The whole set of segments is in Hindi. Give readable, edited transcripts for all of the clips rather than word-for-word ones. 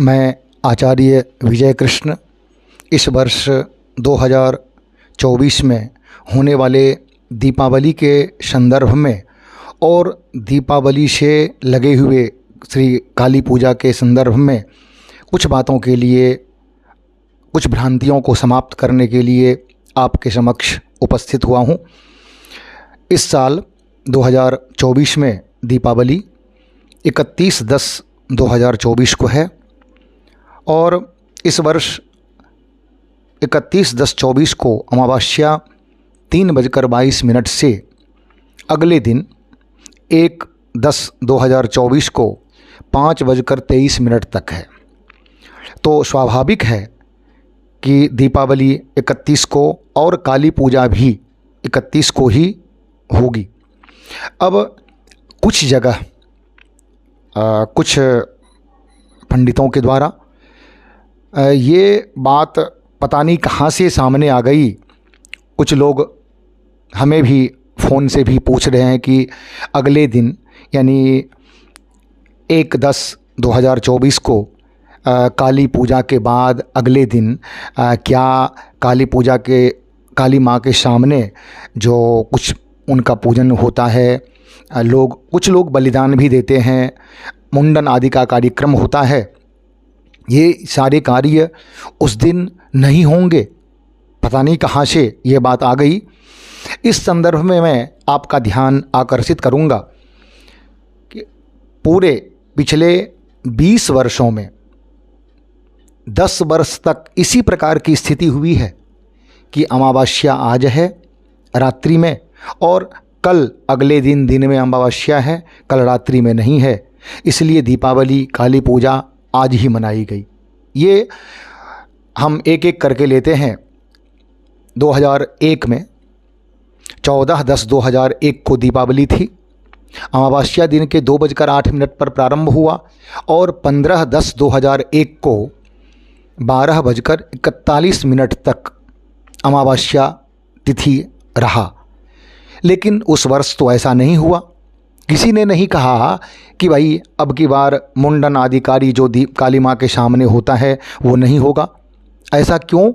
मैं आचार्य विजय कृष्ण इस वर्ष 2024 में होने वाले दीपावली के संदर्भ में और दीपावली से लगे हुए श्री काली पूजा के संदर्भ में कुछ बातों के लिए, कुछ भ्रांतियों को समाप्त करने के लिए आपके समक्ष उपस्थित हुआ हूँ। इस साल 2024 में दीपावली 31/10/2024 को है और इस वर्ष 31/10/24 को अमावस्या 3:22 से अगले दिन 1/10/2024 को 5:23 तक है। तो स्वाभाविक है कि दीपावली 31 को और काली पूजा भी 31 को ही होगी। अब कुछ जगह कुछ पंडितों के द्वारा ये बात पता नहीं कहाँ से सामने आ गई। कुछ लोग हमें भी फ़ोन से भी पूछ रहे हैं कि अगले दिन यानी 1/10/2024 को काली पूजा के बाद अगले दिन क्या काली पूजा के काली माँ के सामने जो कुछ उनका पूजन होता है, कुछ लोग बलिदान भी देते हैं, मुंडन आदि का कार्यक्रम होता है, ये सारे कार्य उस दिन नहीं होंगे। पता नहीं कहाँ से ये बात आ गई। इस संदर्भ में मैं आपका ध्यान आकर्षित करूँगा कि पूरे पिछले 20 वर्षों में 10 वर्ष तक इसी प्रकार की स्थिति हुई है कि अमावस्या आज है रात्रि में और कल अगले दिन में अमावस्या है, कल रात्रि में नहीं है। इसलिए दीपावली काली पूजा आज ही मनाई गई। ये हम एक एक करके लेते हैं। 2001 में 14/10/2001 को दीपावली थी। अमावस्या दिन के 2:08 पर प्रारंभ हुआ और 15/10/2001 को 12:41 तक अमावस्या तिथि रहा। लेकिन उस वर्ष तो ऐसा नहीं हुआ। किसी ने नहीं कहा कि भाई अब की बार मुंडन आदिकारी जो काली माँ के सामने होता है वो नहीं होगा। ऐसा क्यों?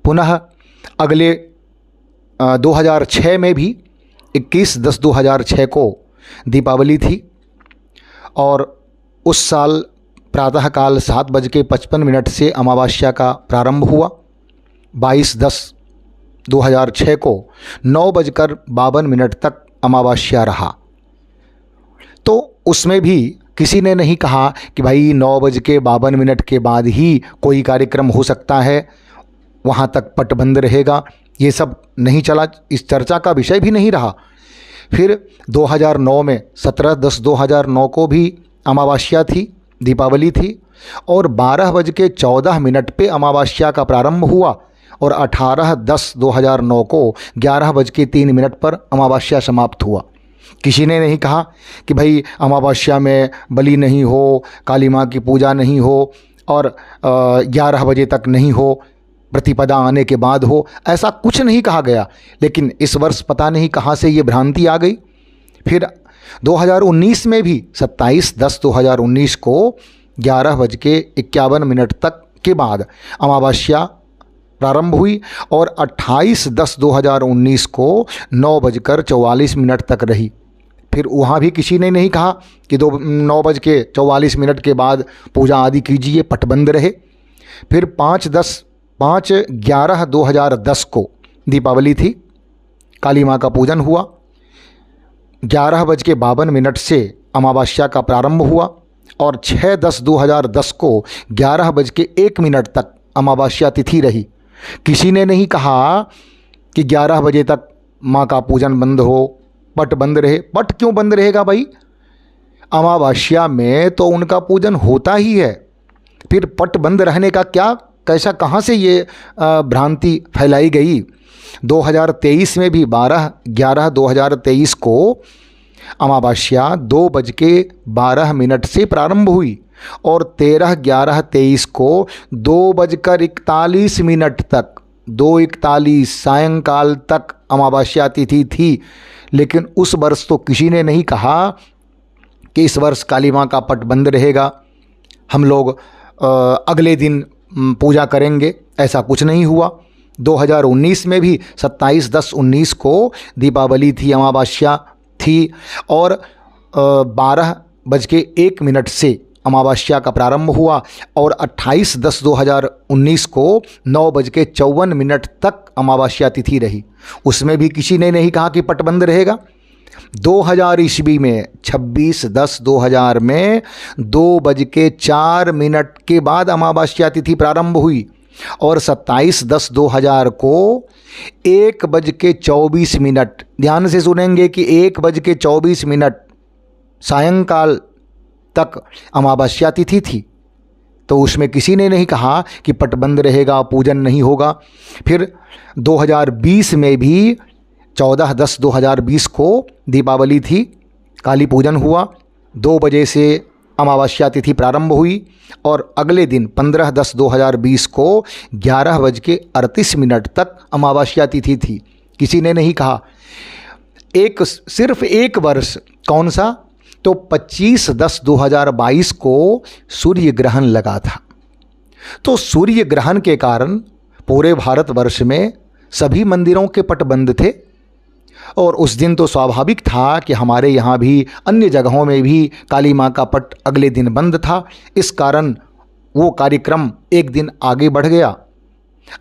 पुनः अगले 2006 में भी 21/10/2006 को दीपावली थी और उस साल प्रातःकाल 7:55 से अमावस्या का प्रारंभ हुआ। 22/10/2006 को 9:52 तक अमावस्या रहा। तो उसमें भी किसी ने नहीं कहा कि भाई 9:52 के बाद ही कोई कार्यक्रम हो सकता है, वहाँ तक पट बंद रहेगा। ये सब नहीं चला, इस चर्चा का विषय भी नहीं रहा। फिर 2009 में 17/10/2009 को भी अमावस्या थी, दीपावली थी और 12:14 पे अमावस्या का प्रारंभ हुआ और 18/10/2009 को 11:03 पर अमावस्या समाप्त हुआ। किसी ने नहीं कहा कि भाई अमावस्या में बलि नहीं हो, काली माँ की पूजा नहीं हो और 11 बजे तक नहीं हो, प्रतिपदा आने के बाद हो। ऐसा कुछ नहीं कहा गया। लेकिन इस वर्ष पता नहीं कहाँ से ये भ्रांति आ गई। फिर 2019 में भी 27/10/2019 को 11:51 तक के बाद अमावस्या प्रारंभ हुई और 28/10/2019 को 9:44 तक रही। फिर वहाँ भी किसी ने नहीं कहा कि 9:44 के बाद पूजा आदि कीजिए, पट बंद रहे। फिर 5/11/2010 को दीपावली थी, काली माँ का पूजन हुआ। 11:52 से अमावस्या का प्रारंभ हुआ और 6/10/2010 को 11:01 तक अमावस्या तिथि रही। किसी ने नहीं कहा कि 11 बजे तक माँ का पूजन बंद हो, पट बंद रहे। पट क्यों बंद रहेगा भाई? अमावस्या में तो उनका पूजन होता ही है। फिर पट बंद रहने का क्या, कैसा, कहाँ से ये भ्रांति फैलाई गई? 2023 में भी 12/11/2023 को अमावस्या 2:12 से प्रारंभ हुई और 13/11/23 को 2:41 तक 2:41 सायंकाल तक अमावस्या तिथि थी। लेकिन उस वर्ष तो किसी ने नहीं कहा कि इस वर्ष काली माँ का पट बंद रहेगा। हम लोग अगले दिन पूजा करेंगे, ऐसा कुछ नहीं हुआ। 2019 में भी 27/10/19 को दीपावली थी, अमावस्या थी और 12:01 से अमावस्या का प्रारंभ हुआ और 28/10/2019 को 9:54 तक अमावस्या तिथि रही। उसमें भी किसी ने नहीं कहा कि पट बंद रहेगा। 2000 ईस्वी में 26/10/2000 में 2:04 के बाद अमावस्या तिथि प्रारंभ हुई और 27/10/2000 को 1:24, ध्यान से सुनेंगे कि 1:24 सायंकाल तक अमावस्या तिथि थी। तो उसमें किसी ने नहीं कहा कि पट बंद रहेगा, पूजन नहीं होगा। फिर 2020 में भी 14/10/2020 को दीपावली थी, काली पूजन हुआ, 2 बजे से अमावस्या तिथि प्रारंभ हुई और अगले दिन 15/10/2020 को 11:38 तक अमावस्या तिथि थी। किसी ने नहीं कहा। सिर्फ एक वर्ष, कौन सा? तो 25/10/2022 को सूर्य ग्रहण लगा था। तो सूर्य ग्रहण के कारण पूरे भारतवर्ष में सभी मंदिरों के पट बंद थे और उस दिन तो स्वाभाविक था कि हमारे यहाँ भी अन्य जगहों में भी काली माँ का पट अगले दिन बंद था। इस कारण वो कार्यक्रम एक दिन आगे बढ़ गया।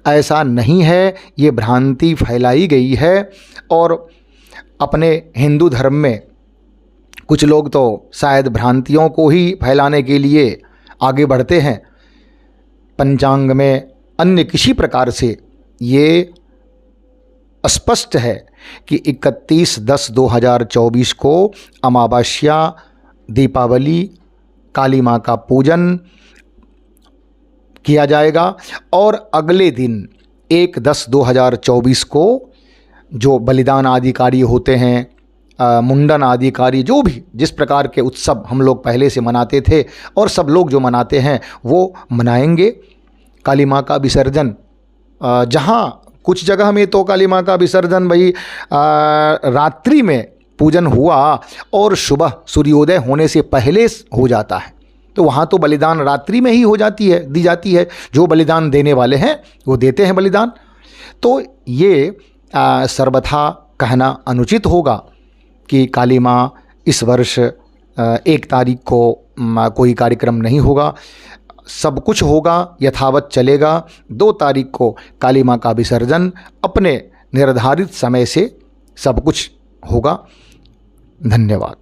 ऐसा नहीं है, ये भ्रांति फैलाई गई है और अपने हिंदू धर्म में कुछ लोग तो शायद भ्रांतियों को ही फैलाने के लिए आगे बढ़ते हैं। पंचांग में अन्य किसी प्रकार से ये स्पष्ट है कि 31/10/2024 को अमावस्या, दीपावली, काली माँ का पूजन किया जाएगा और अगले दिन 1/10/2024 को जो बलिदान आदि कार्य होते हैं, मुंडन आदि कार्य, जो भी जिस प्रकार के उत्सव हम लोग पहले से मनाते थे और सब लोग जो मनाते हैं वो मनाएंगे। काली माँ का विसर्जन, जहाँ कुछ जगह में तो काली माँ का विसर्जन भाई रात्रि में पूजन हुआ और सुबह सूर्योदय होने से पहले हो जाता है, तो वहाँ तो बलिदान रात्रि में ही हो जाती है, दी जाती है। जो बलिदान देने वाले हैं वो देते हैं बलिदान। तो ये सर्वथा कहना अनुचित होगा कि काली माँ इस वर्ष 1 तारीख को कोई कार्यक्रम नहीं होगा, सब कुछ होगा, यथावत चलेगा। 2 तारीख को काली माँ का विसर्जन अपने निर्धारित समय से सब कुछ होगा। धन्यवाद।